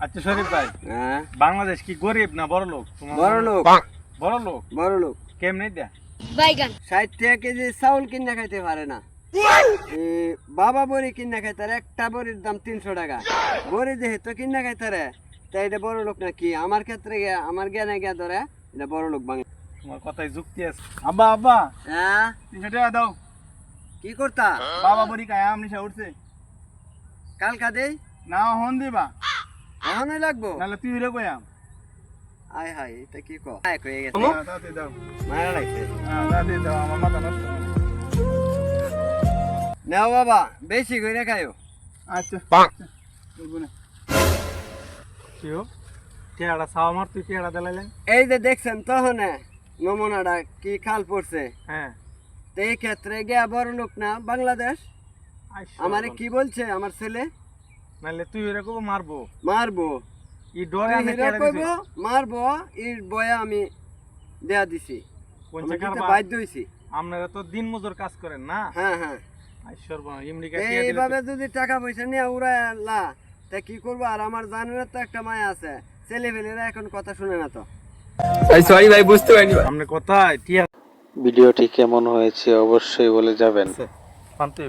আচ্ছা শরীফ ভাই, হ্যাঁ বাংলাদেশ কি গরিব না বড় লোক? বড় লোক বড় লোক বড় লোক কেমনে দেয়া? 60 টাকা কেজি চাউল কিনা খাইতে পারে না। বাবা বড়ি কিনা খাইতারে, একটা বড়ির দাম 300 টাকা। বড়ি যেহেতু কিনা খাইতারে তাই এটা বড় লোক না কি? আমার ক্ষেত্রে আমার জ্ঞানে গিয়া ধরে এটা বড় লোক বাংলা। তোমার কথায় যুক্তি আছে। আব্বা আব্বা, হ্যাঁ 300 টাকা দাও। কি করতা? বাবা বড়ি খায় আমনিশা উঠছে। কালকা দেই না হন দিবা, এখনই লাগবো? নাহলে তুই রে কইয়াম। আয় হায়, এটা কি কয়? এক হয়ে গেছে, তাতে দাও। মারা লাগছে। হ্যাঁ তাতে দাও, আমার মাথা নষ্ট। নাও বাবা, বেশি করে খাইও। আচ্ছা কেউ টেয়ারা ছাওয়া মার, তুই টেয়ারা দিলাইলেন। এই যে দেখছেন তখন নমুনাটা কি খাল পড়ছে, হ্যাঁ তো এই ক্ষেত্রে গিয়া বড় লোক না বাংলাদেশ। আমারে কি বলছে আমার ছেলে? নাহলে তুই এরকম মারবো মারবো। ই ডরে আমি হিরো টেয়ারা কইবো দিছি। মারবো, এর বয়া আমি দেয়া দিছি, কোন আমি জায়গার দিতে বা- বাধ্য হইছি। আপনারা তো দিন মজুর কাজ করেন না। হ্যাঁ হ্যাঁ, আইশ্বর বনা ইমরিকা টিয়া দিলে এইভাবে যদি টাকা পয়সা নিয়ে উড়াইলা তা কি করবো? আর আমার জানের তো একটা মায়া আছে, ছেলে ফেলেরা এখন কথা শুনে না তো। সরি ভাই, বুঝতে পারিনি। আপনি কোথায় টিয়া ভিডিওটি কেমন হয়েছে অবশ্যই বলে যাবেন। পান্তে